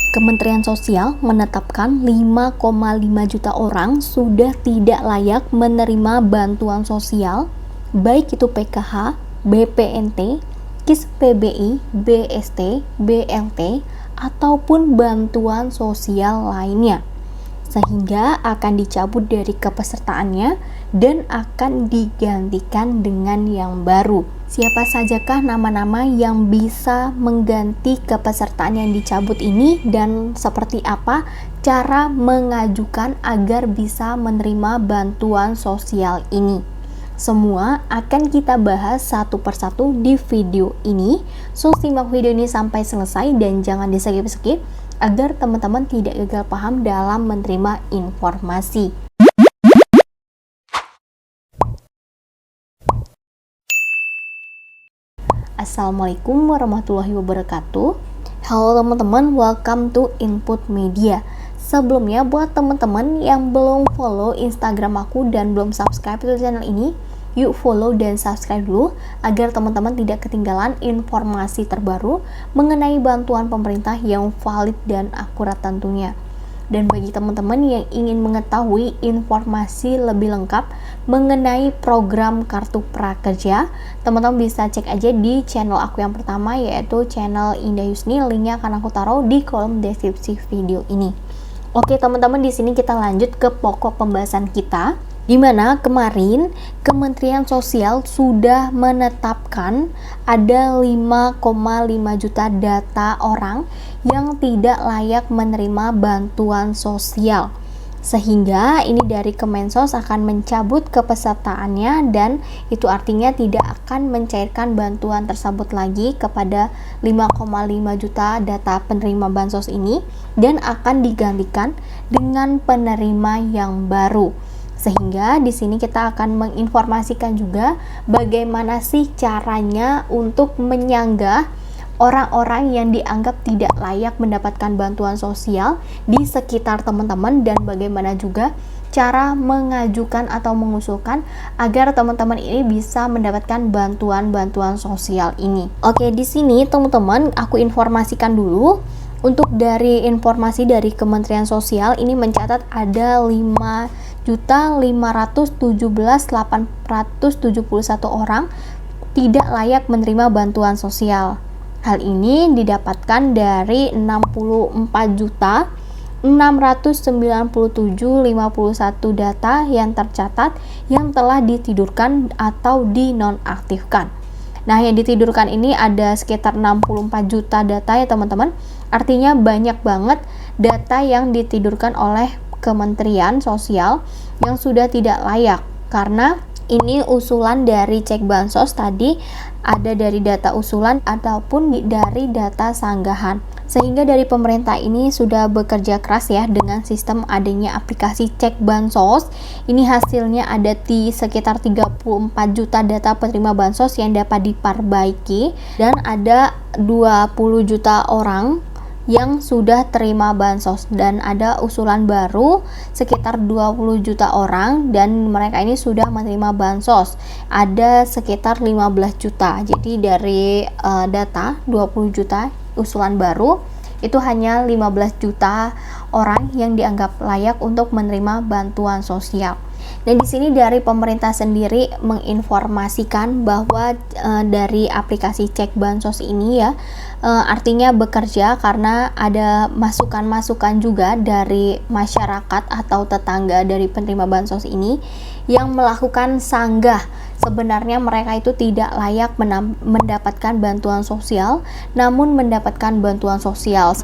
Kementerian Sosial menetapkan 5,5 juta orang sudah tidak layak menerima bantuan sosial, baik itu PKH, BPNT, KIS PBI, BST, BLT, ataupun bantuan sosial lainnya, sehingga akan dicabut dari kepesertaannya dan akan digantikan dengan yang baru. Siapa sajakah nama-nama yang bisa mengganti kepesertaan yang dicabut ini dan seperti apa cara mengajukan agar bisa menerima bantuan sosial ini? Semua akan kita bahas satu persatu di video ini. So, simak video ini sampai selesai dan jangan di-skip-skip agar teman-teman tidak gagal paham dalam menerima informasi. Assalamualaikum warahmatullahi wabarakatuh. Halo teman-teman, welcome to Input Media. Sebelumnya, buat teman-teman yang belum follow Instagram aku dan belum subscribe ke channel ini, yuk follow dan subscribe dulu agar teman-teman tidak ketinggalan informasi terbaru mengenai bantuan pemerintah yang valid dan akurat tentunya. Dan bagi teman-teman yang ingin mengetahui informasi lebih lengkap mengenai program Kartu Prakerja, teman-teman bisa cek aja di channel aku yang pertama, yaitu channel Indah Yusni. Linknya akan aku taruh di kolom deskripsi video ini. Oke teman-teman, di sini kita lanjut ke pokok pembahasan kita, di mana kemarin Kementerian Sosial sudah menetapkan ada 5,5 juta data orang yang tidak layak menerima bantuan sosial, sehingga ini dari Kemensos akan mencabut kepesertaannya dan itu artinya tidak akan mencairkan bantuan tersebut lagi kepada 5,5 juta data penerima bansos ini dan akan digantikan dengan penerima yang baru. Sehingga di sini kita akan menginformasikan juga bagaimana sih caranya untuk menyanggah orang-orang yang dianggap tidak layak mendapatkan bantuan sosial di sekitar teman-teman dan bagaimana juga cara mengajukan atau mengusulkan agar teman-teman ini bisa mendapatkan bantuan-bantuan sosial ini. Oke, di sini teman-teman aku informasikan dulu. Untuk dari informasi dari Kementerian Sosial ini mencatat ada 5.517.871 orang tidak layak menerima bantuan sosial. Hal ini didapatkan dari 64.697.051 data yang tercatat yang telah ditidurkan atau dinonaktifkan. Nah, yang ditidurkan ini ada sekitar 64 juta data ya teman-teman. Artinya banyak banget data yang ditidurkan oleh Kementerian Sosial yang sudah tidak layak, karena ini usulan dari cek bansos tadi, ada dari data usulan ataupun dari data sanggahan. Sehingga dari pemerintah ini sudah bekerja keras ya dengan sistem adanya aplikasi cek bansos. Ini hasilnya ada di sekitar 34 juta data penerima bansos yang dapat diperbaiki dan ada 20 juta orang yang sudah terima bansos dan ada usulan baru sekitar 20 juta orang dan mereka ini sudah menerima bansos ada sekitar 15 juta. Jadi dari data 20 juta usulan baru itu hanya 15 juta orang yang dianggap layak untuk menerima bantuan sosial. Dan di sini dari pemerintah sendiri menginformasikan bahwa dari aplikasi cek bansos ini ya artinya bekerja karena ada masukan-masukan juga dari masyarakat atau tetangga dari penerima bansos ini yang melakukan sanggah. Sebenarnya mereka itu tidak layak mendapatkan bantuan sosial, namun mendapatkan bantuan sosial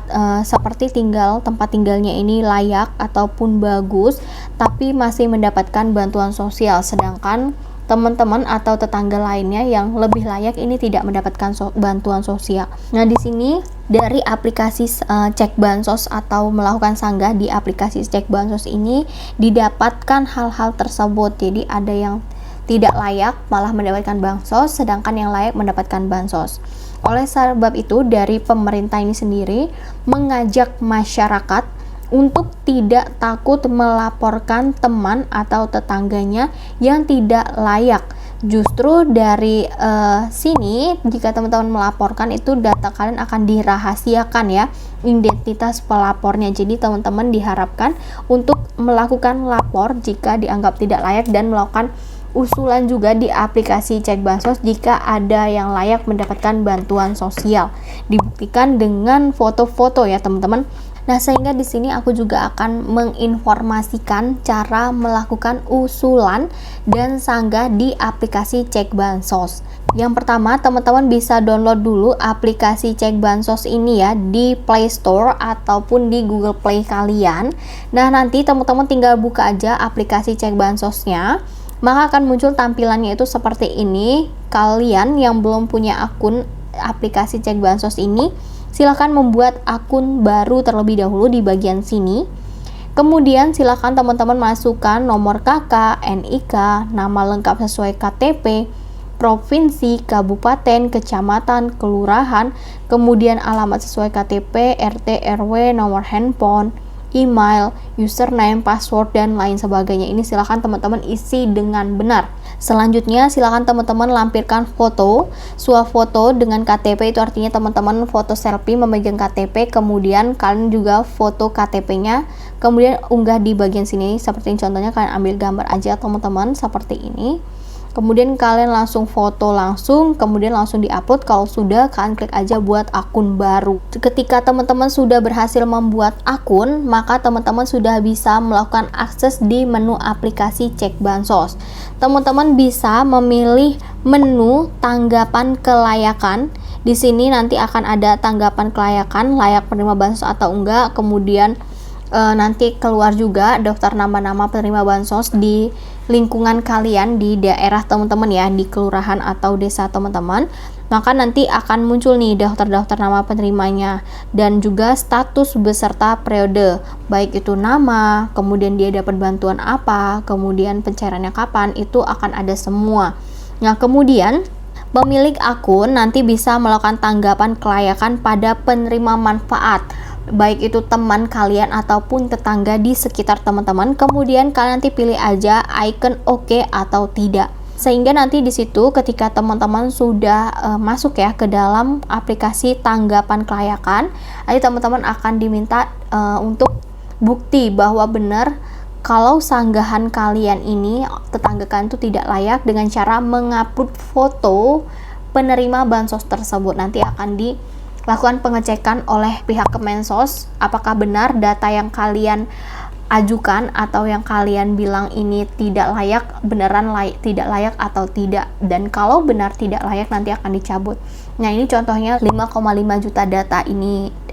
seperti tempat tinggalnya ini layak ataupun bagus, tapi masih mendapatkan bantuan sosial, sedangkan teman-teman atau tetangga lainnya yang lebih layak ini tidak mendapatkan bantuan sosial. Nah, di sini dari aplikasi cek bansos atau melakukan sanggah di aplikasi cek bansos ini didapatkan hal-hal tersebut. Jadi ada yang tidak layak malah mendapatkan bansos, sedangkan yang layak mendapatkan bansos. Oleh sebab itu dari pemerintah ini sendiri mengajak masyarakat untuk tidak takut melaporkan teman atau tetangganya yang tidak layak, Justru dari sini jika teman-teman melaporkan itu data kalian akan dirahasiakan ya, identitas pelapornya. Jadi teman-teman diharapkan untuk melakukan lapor jika dianggap tidak layak dan melakukan usulan juga di aplikasi Cek Bansos jika ada yang layak mendapatkan bantuan sosial. Dibuktikan dengan foto-foto ya teman-teman. Nah, sehingga di sini aku juga akan menginformasikan cara melakukan usulan dan sanggah di aplikasi Cek Bansos. Yang pertama, teman-teman bisa download dulu aplikasi Cek Bansos ini ya di Play Store ataupun di Google Play kalian. Nah, nanti teman-teman tinggal buka aja aplikasi Cek Bansosnya. Maka akan muncul tampilannya itu seperti ini. Kalian yang belum punya akun aplikasi Cek Bansos ini, silahkan membuat akun baru terlebih dahulu di bagian sini. Kemudian silahkan teman-teman masukkan nomor KK, NIK, nama lengkap sesuai KTP, provinsi, kabupaten, kecamatan, kelurahan, kemudian alamat sesuai KTP, RT, RW, nomor handphone, email, username, password, dan lain sebagainya. Ini silahkan teman-teman isi dengan benar. Selanjutnya silahkan teman-teman lampirkan foto, swafoto dengan KTP, itu artinya teman-teman foto selfie memegang KTP, kemudian kalian juga foto KTP-nya, kemudian unggah di bagian sini. Seperti ini contohnya, kalian ambil gambar aja teman-teman seperti ini. Kemudian kalian langsung foto langsung, kemudian langsung diupload. Kalau sudah, kalian klik aja buat akun baru. Ketika teman-teman sudah berhasil membuat akun, maka teman-teman sudah bisa melakukan akses di menu aplikasi Cek Bansos. Teman-teman bisa memilih menu tanggapan kelayakan. Di sini nanti akan ada tanggapan kelayakan, layak penerima bansos atau enggak. Kemudian nanti keluar juga daftar nama-nama penerima bansos di lingkungan kalian, di daerah teman-teman ya, di kelurahan atau desa teman-teman. Maka nanti akan muncul nih daftar-daftar nama penerimanya dan juga status beserta periode, baik itu nama, kemudian dia dapat bantuan apa, kemudian pencairannya kapan, itu akan ada semua. Nah, kemudian pemilik akun nanti bisa melakukan tanggapan kelayakan pada penerima manfaat, baik itu teman kalian ataupun tetangga di sekitar teman-teman. Kemudian kalian nanti pilih aja icon oke atau tidak, sehingga nanti di situ ketika teman-teman sudah masuk ya ke dalam aplikasi tanggapan kelayakan, nanti teman-teman akan diminta untuk bukti bahwa benar kalau sanggahan kalian ini, tetangga kalian itu tidak layak, dengan cara mengupload foto penerima bansos tersebut. Nanti akan dilakukan pengecekan oleh pihak Kemensos apakah benar data yang kalian ajukan atau yang kalian bilang ini tidak layak, beneran tidak layak atau tidak. Dan kalau benar tidak layak, nanti akan dicabut. Nah, ini contohnya 5,5 juta data ini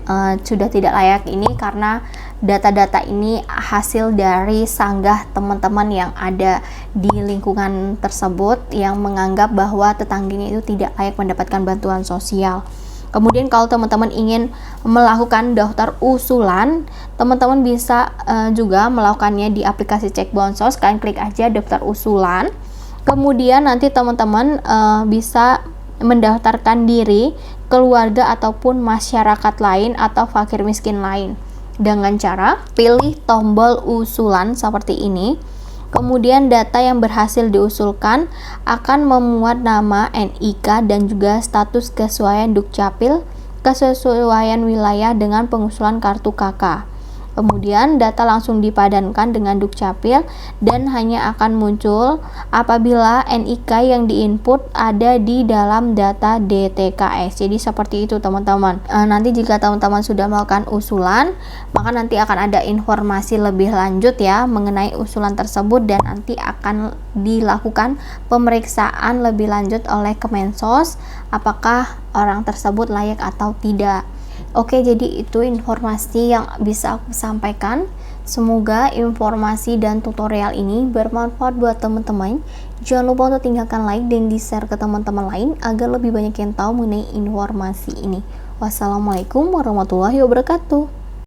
sudah tidak layak ini karena data-data ini hasil dari sanggah teman-teman yang ada di lingkungan tersebut yang menganggap bahwa tetangganya itu tidak layak mendapatkan bantuan sosial. Kemudian kalau teman-teman ingin melakukan daftar usulan, teman-teman bisa juga melakukannya di aplikasi Cek Bansos. Kalian klik aja daftar usulan. Kemudian nanti teman-teman bisa mendaftarkan diri, keluarga ataupun masyarakat lain atau fakir miskin lain dengan cara pilih tombol usulan seperti ini. Kemudian data yang berhasil diusulkan akan memuat nama, NIK, dan juga status kesesuaian Dukcapil, kesesuaian wilayah dengan pengusulan kartu KK. Kemudian data langsung dipadankan dengan Dukcapil dan hanya akan muncul apabila NIK yang diinput ada di dalam data DTKS. Jadi seperti itu teman-teman. Nanti jika teman-teman sudah melakukan usulan, maka nanti akan ada informasi lebih lanjut ya mengenai usulan tersebut dan nanti akan dilakukan pemeriksaan lebih lanjut oleh Kemensos apakah orang tersebut layak atau tidak. Oke, jadi itu informasi yang bisa aku sampaikan. Semoga informasi dan tutorial ini bermanfaat buat teman-teman. Jangan lupa untuk tinggalkan like dan di-share ke teman-teman lain agar lebih banyak yang tahu mengenai informasi ini. Wassalamualaikum warahmatullahi wabarakatuh.